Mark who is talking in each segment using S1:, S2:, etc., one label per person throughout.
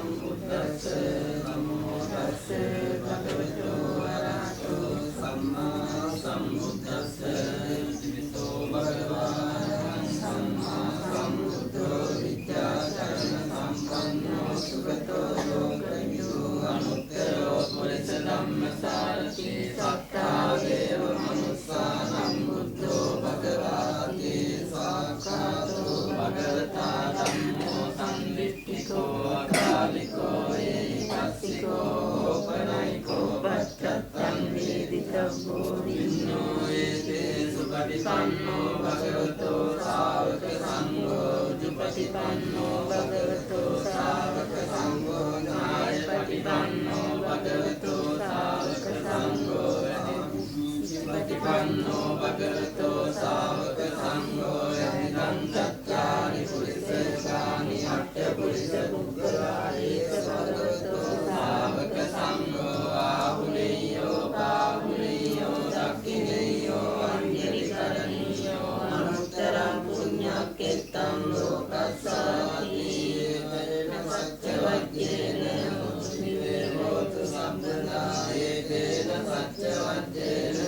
S1: සම්බුද්දස්ස නමෝ තස්ස භගවතු වරහතෝ සම්මා සම්බුද්දස්ස විසෝ භගවාන් සම්මා සම්බුද්ධෝ විද්‍යාචරණ සම්පන්නෝ සුගතෝ ලෝකවිදු අනුත්තරෝ පුරිස ධම්මසාරති සත්තා දේව මනුස්සානම් බුද්ධෝ භගවාති සාක්ඛාතෝ භගවතා ධම්මෝ සම්දිට්ඨිකෝ අකාලිකෝ ඒකස්සිකෝ පනයිකෝ පච්චත්තං වේදිතබ්බෝ වින්නෝ ඒතේ සුපටිපන්නෝ භගවතෝ සාවක සංඝෝ උජුපටිපන්නෝ භගවතෝ සාවක සංඝෝ ඥායපටිපන්නෝ භගවතෝ සාවක සංඝෝ පටිපන්නෝ භගවතෝ සාවක සංඝෝ යදිදං චත්තාරි පුරිසේකානි අට්ඨ පුරිස පුද්ගලායේක භගවතෝ සාවක සංඝෝ ආහුනේයෝ පාහුනේයෝ දක්ඛිනේයෝ අඤ්ඤලිකරණීයෝ අනුත්තරං පුඤ්ඤක්ඛෙත්තං ලෝකස්සාති වේන සච්චවජ්ජේන මුනිවේ හෝතු සම්පදායේන සච්චවජ්ජේන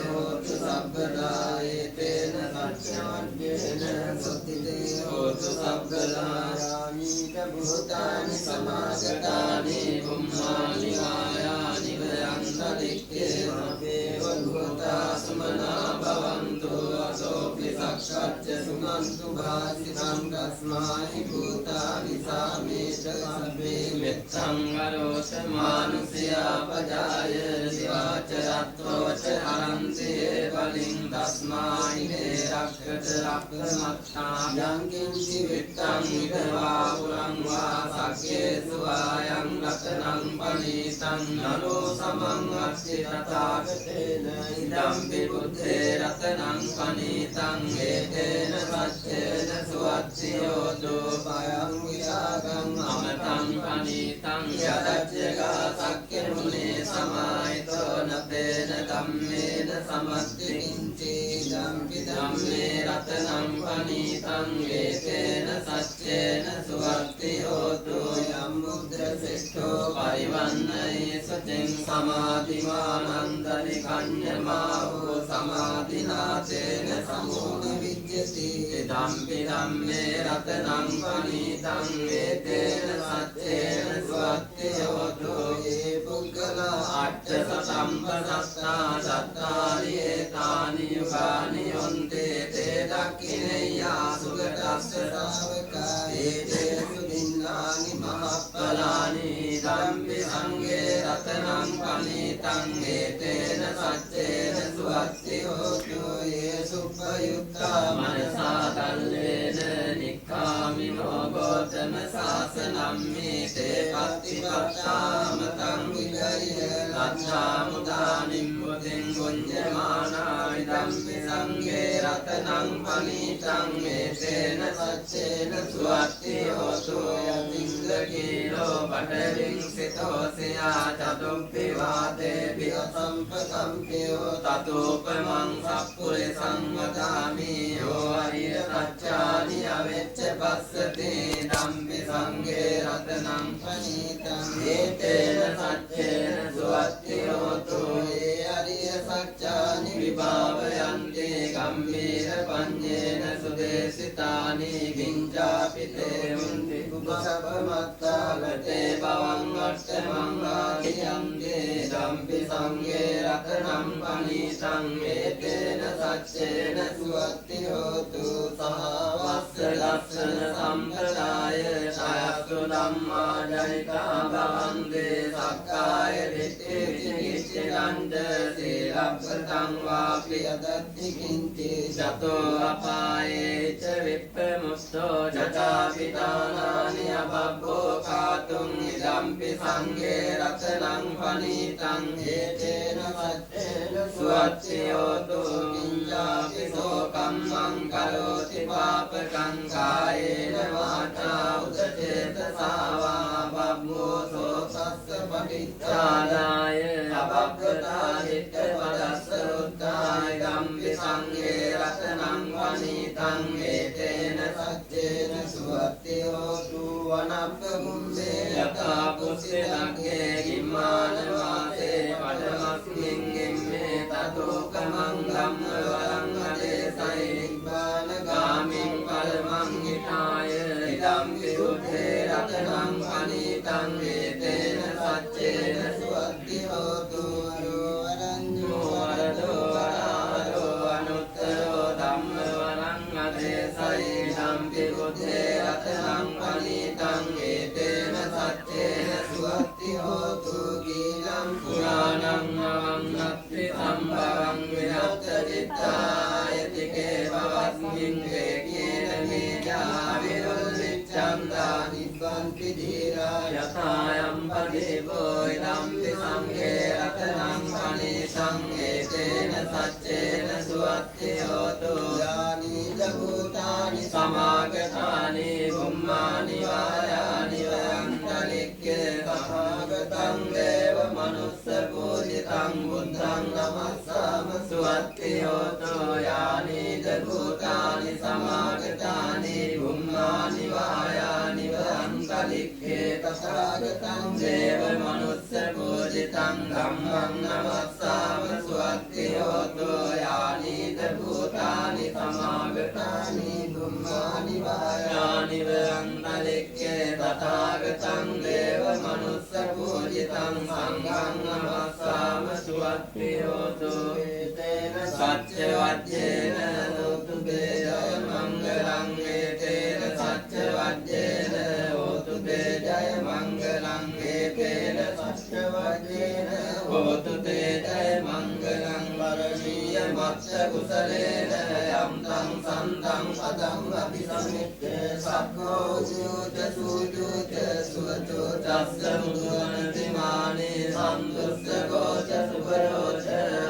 S1: හෝතු සබ්බදායේන සච්චවජ්ජේන සුද්ධිතේ හෝතු සබ්බදායාමීත භූතානි සමාගතානි බුම්මානි ආයානි වයන්තරික්කේ මපේව භූතා සුමනා භවන්තු අසෝපි සක්ෂච්ච සුමන්තු භාසිතං තස්මායි භූතානි සාමේත සබ්බේ මෙත්තං අරෝස මානුසියා පජාය දිවාචරත්වෝච අරන්තේ බලින් තස්මායි රක්ඛත රක්ඛමත්තා යං කිංචි විත්තං විදවා පුරං වා සක්කේසු ආයං රතනං පනීතං නරෝ සමං අස්සි තථාගතේන ඉදම්පි බුද්ධේ රතනං පනීතං ඒතේන සච්චේන සුවච්චියෝ දෝපයං විරාගං අමතං පනීතං යදච්චගා සක්්‍ය මුනේ සමායිතෝ නතේන ධම්මේන සමස්තිකින්චි ධම්පි ධම්මේ රතනං පනීතං ඒතේන සච්චේන සුවච්චියෝ දෝ යම් මුද්‍ර ශ්‍රේෂ්ඨෝ පරිවන්නයේ සතෙන් සමාධිමානන්දනි කඤ්ඤමාවෝ සමාධිනාතේන සමෝන විජ්ජති ධම්පි ධම්මේ රතනං පනීතං ඒතේන සච්චේන සුවච්චියෝ දෝ ඒ පුද්ගලා අට්ඨ සම්පදස්සා සත්තාරි ඒතානි යුගානි යොන්තේ තේ දක්ඛිනේයා සුගතස්ස ශ්‍රාවකා ඒතේ සුදින්නානි මහප්පලානි ධම්පි සංඝේ රතනං පනීතං ඒතේන සච්චේන සුවච්චියෝ දෝ ඒ සුප්පයුක්තා මනසා තල්ලේන නික්ඛාමිනෝ ගෝතම සාසනම් මේතේ පත්තිපත්තාමතං විජය ලච්ඡා මුදානිම් මුදින් ගුඤ්ජමානායි ධම්පි සංඝේ රතනං පනීතං ඒතේන සච්චේන සුවච්චියෝ දෝ යතිංගකීලෝ පඨවින් සිතෝසියා චතුප්පි වාදේ විසම්පකම්පියෝ තතෝපමං සප්පුරිසං වදාමි යෝ අරිය සච්චානි අවෙච්ච පස්සති ධම්පි සංඝේ රතනං පනීතං ඒතේන සච්චේන සුවච්චියෝ දෝ ඒ අරිය සච්චානි විභාවයන්ති ගම්භීර පඤ්ඤේන සුදේසිතානි කිංචාපිතේ මුන්ති කුබසබමත්තාලතේ භවං අට්ඨමං ආදියන්ගේ ධම්පි සංඝේ රතනං පනීතං ඒතේන සච්චේන සුවච්චියෝ දෝ සහවස්ස ලක්ෂණ සම්ප්‍රදාය සයස්තු ධම්මා ජනිතා භවන්තේ සක්කාය දිට්ඨි විචිකිච්ඡ ගණ්ඩ සීලබ්බතං වා ප්‍රියදත්ති කිංචි චතෝ අපායේ ච විප්පමුස්සෝ ජටාපිතානානි අබබ්බෝ කාතුං ඉදම්පි සංඝේ රතනං පනීතං ඒතේන සච්චේන සුවච්චියෝ දෝ කිංචාපි සෝකම්මං කරෝති පාපකං කායේන වාචා උදචේතසා වා බබ්බෝ සෝසස්ස පටිච්චාදාය අබබ්බතා හිත්ත පදස්ස උත්තාය ධම්පි සංඝේ රතනං පනීතං ඒතේන සච්චේන සුවච්චියෝ දෝ සම්ප කුම්භේ යථා පුස්සේ ලග්ගේ කිම්මාන වාසේ පඩමස්මින් ගෙම්මේ තතෝකමං ධම්ම වරං අදේසයි නිබ්බාන ගාමින් පරමං හිතාය ඉදම් විරුද්ධේ රතනං පනීතං වේතේන සච්චේන සුවත්ති හෝතු අරඤ්ඤෝ වරදෝ වරාරෝ අනුත්තරෝ ධම්ම වරං අදේසයි ඉදම් විරුද්ධේ රතනං පනීතං වේතේන සච්චේන සුවත්ති හෝතු කීනම් පුරාණං අවංගත්ති සම්භවං විනත්ත චිත්තායතිකේ භවස්මින් වේකේන මේජා විරුද්ධිච්ඡන්දා නිබ්බන්ති ධීරා යථායම් පදේවෝ ඉදම්පි සංඝේ රතනං පනේසං ඒතේන සච්චේන සුවත්ති හෝතු යානි ජගුතානි සමාගතානි බුම්මානි වායානි වයන්තලික්කේ තථාගතං දේව මනුස්ස පූජිතං බුද්ධං නමස්සාම සුවත්ති හෝතු යානි ජගුතානි සමාගතානි බුම්මානි වායානි වයන්තලික්කේ තථාගතං දේව මනුස්ස පූජිතං ධම්මං නමස්සාම සුවත්ති හෝතු යානි ජගුතානි සමාගතානි බුම්මානි වායානි වයන්තලික්කේ තථාගතං දේව මනුස්ස පූජිතං සංඝං නමස්සාම සුවත්ති හෝතු ඒතේන සච්ච වජ්ජේන හෝතු බේජය මංගලං ඒතේන සච්ච වජ්ජේන හෝතු බේජය මංගලං ඒතේන සච්ච වජ්ජේන හෝතු තේජය මංගලං වරණීය මත්ත කුසලේන යම් තං සන්තං පදං අபிසමිත්තේ සක්ඛෝ ජෝත සූජෝත සුවතෝ තස්ස මුදුනති මානේ සම්දුස්සකෝච සුභරෝච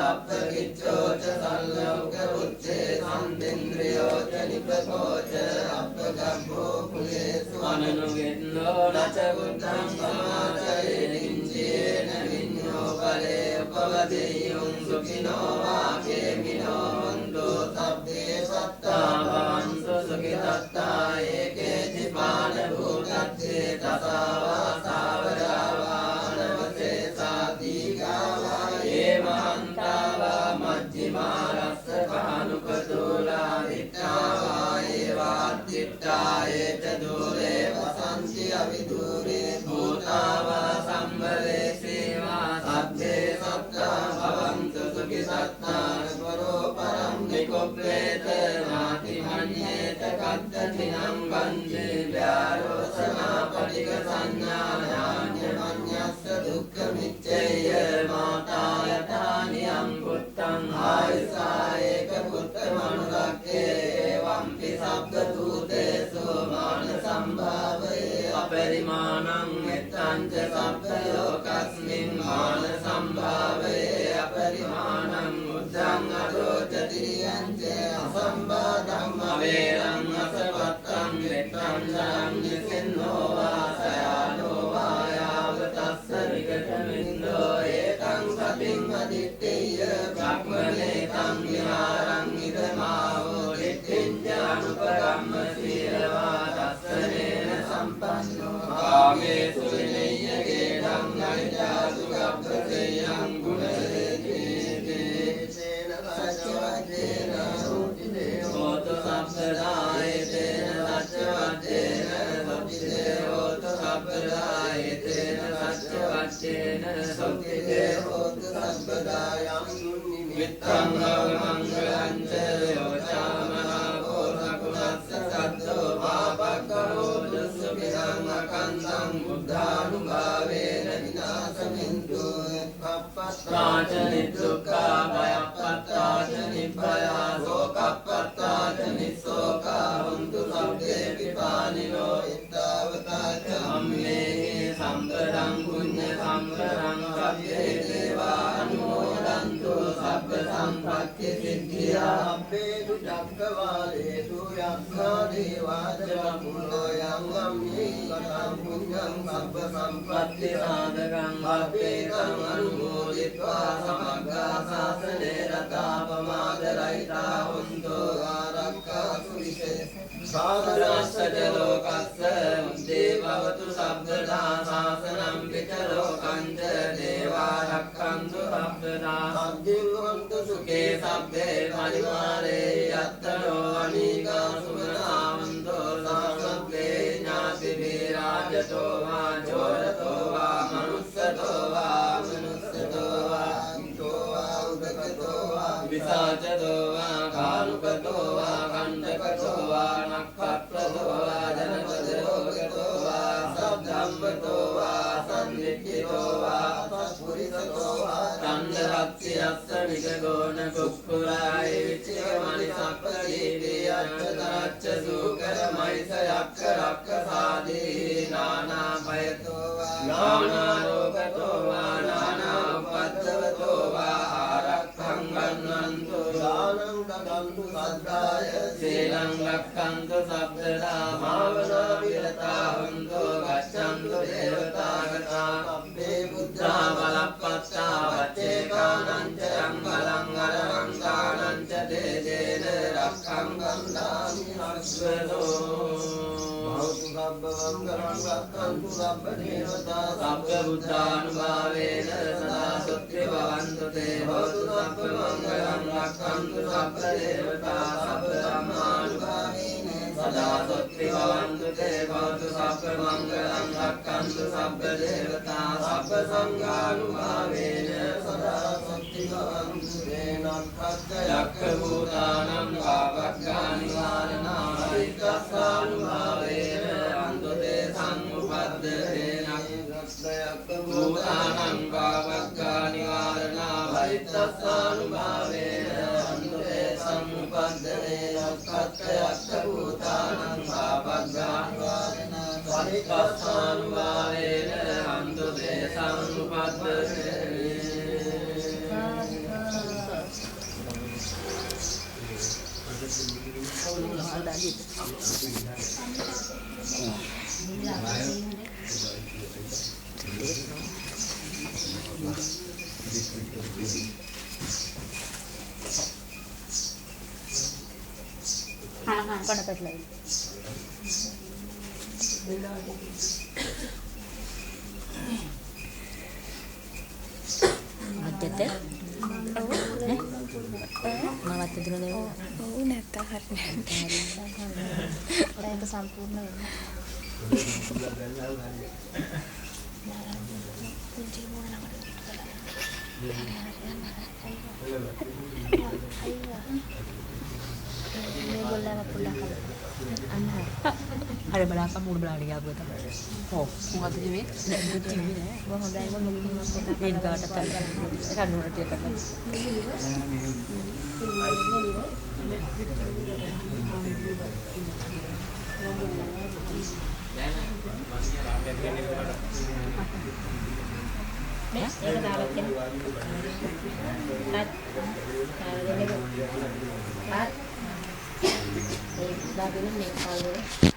S1: අප්පකිච්ඡෝච සල්ලෝක උච්චේ සම්දේන්ද්‍රයෝච නිපකෝච අප්පගම්භෝ කුලේසු අනනුගෙන්නෝ නච බුද්ධං සමාචරේ කිංචේන විඤ්ඤෝ පලේ උපවදෙය්‍යං සුඛිනෝ වාකේමිනෝ හොන්තු සබ්බේ සත්තා භවන්තු සුඛිතත්තා ඒකේ චිපාන භූතත්තේ තසාවා සාවරාවානවසේ සාදීගාවා ඒ මහන්තාවා මජ්ජිමා රස්ස කානුකතෝලා දිට්ඨාවා ඒවාත්තිට්ඨා ඒච දූරේ වසන්ති අවිදූරේ භූතාවා සම්බලේ සේවා සබ්බේ සත්තා භවන්තු සුඛිතත්තා ස්වරෝ පරම් නිකොප්පේත නාති මඤ්ඤේත කද්දතිනම් වන්දේ ව්‍යාරෝසනා පටික සංඥානාඤ්ඤ මඤ්ඤස්ස දුක්ඛ මිච්ඡේය මාතා යතානියම් පුත්තං ආයසා ඒක පුත්ත මනුරක්ඛේ එවම්පි සබ්බ දූතේසු මාන සම්භාවේ අපරිමාණං මෙත්තං ච සබ්බ ලෝකස්මින් මාන සම්භාවේ අපරිමාණං උද්ධං අදෝචතිරියං ච අසම්බාධං අවේරං අසවත්තං මෙත්තං ජනං නිසින්නෝ වාසයානෝ වායාව තස්ස විගතමින්දෝ ඒතං සතින් අදිත්තේය බ්‍රහ්මනේ තං විහාරං ඉදමාවෝ දිට්ඨිං අනුපගම්ම සීලවා දස්සනේන සම්පන්නෝ කාමේසු විනය්‍ය ගේධං නරිජා සුගබ්බසේයං ගුණේතේ සේන සච්චවද්දේන සුද්ධිදේ හෝතු සම්පදායතේන සච්චවද්දේන සුද්ධිදේ හෝතු සම්පදායතේන සච්චවද්දේන සුද්ධිදේ හෝතු සම්පදායං විත්තං මංගලං ච යෝචාමහා කෝසකුණස්ස සද්දෝ පාපක්ඛෝ දුස්සුඛං අකන්තං බුද්ධානුභාවේන විනාශමින්තු පප්පත්තාච නිදුක්ඛා භයප්පත්තාච නිබ්බයා සෝකප්පත්තාච නිස්සෝකා හොන්තු සබ්බේ පිපානිනෝ ඉත්තාවතාච අම්මේ සම්පදං පුඤ්ඤ සම්පදං සබ්බේ දේවා අනුමෝදන්තු සබ්බ සම්පත්ති සිද්ධියා අබ්බේ දුක්ඛවාලේසු යක්ඛා දේවාද පුඤ්ඤයං අම්මේ කතං පුඤ්ඤං සබ්බ සම්පත්ති සාධකං අබ්බේ තං අනුමෝදිत्वा සමග්ගා ශාසනේ රතා පමාද රහිතා හොන්තෝ ආරක්ඛා සුවිශේෂ සාසනස්ස ලෝකස්ස මුත්තේ භවතු සබ්බදා සාසනම් පිච ලෝකංච දේවා රක්ඛන්තු සබ්බදා සබ්බින්වන්තු සුඛේ සබ්බේ පරිවාරේ යත්තනෝ අනීකා සුමනාවන්තෝ සාසබ්බේ ඥාති විරාජතෝ වා චෝරතෝ වා මනුස්සතෝ වා විසාචතෝ වා කානුකතෝ වා කණ්ඩකතෝ වා නක්ඛත්‍රතෝ වා ජනපදරෝගතෝ වා සද්ධම්මතෝ වා සම්නිච්ඡිතෝ වා සත්පුරිසතෝ වා චන්දරක්ඛියස්ස විගෝණ කුක්කුරායි විචිකමණි සප්පදීදී අච්චතරච්ච සූකර මයිස යක්ඛ රක්ඛසාදී නානා භයතෝ වා නානා රෝගතෝ වා නානා උපද්දවතෝ වා ගන්නන්තු දානං දගන්තු සද්ධාය සීලං රක්ඛන්තු සබ්බදා භාවනා විරතා හොන්තු ගච්ඡන්තු දේවතාගතා සබ්බේ බුද්ධා බලප්පත්තා වච්චේකානං ච යංගලං අරහං කානං ච දේජේන රක්ඛං ගන්ධාමි හස්සතෝ භවතු සබ්බ මංගලං රක්ඛන්තු සබ්බ දේවතා සබ්බ බුද්ධානුභාවේන සදා සොත්ති භවන්තු තේ භවතු සබ්බ මංගලං රක්ඛන්තු සබ්බ දේවතා සබ්බ ධම්මානුභාවේන සදා සොත්ති භවන්තු තේ භවතු සබ්බ මංගලං රක්ඛන්තු සබ්බ දේවතා සබ්බ සංඝානුභාවේන සදා සොත්ති භවන්තු තේ නක්ඛත් යක්ඛ භූතානං පාපග්ගානි වාරණා හරිකස්සානුභාවේන අන්තේ සම්මුපද්දේ නක්ඛත් භූතානං පාපග්ගානි වාරණා හරිකස්සානුභාවේන අන්තේ සම්මුපද්දේ නක්ඛත් යක්ඛ භූතානං පාපග්ගානි වාරණා හරිකස්සානුභාවේන අන්තේ සම්මුපද්දේ
S2: हाँ कौन पतला आद्यते मावत्ते दुलो देव
S3: නැත්ත හරි
S2: ඒක සම්පූර්ණ
S3: අර බලන්න මූණ බලන්න ගියාපුවා තමයි. ඔව්. මොකද කිව්වේ? නෑ කිව්වේ නෑ.
S2: මම හොඳයි මම මුලින්ම පොඩක්
S3: මේක ගාට තල්ලා රණුවට ටික
S2: ඒක දාලා තියෙන. ඒ දාගෙන මේ කාලේ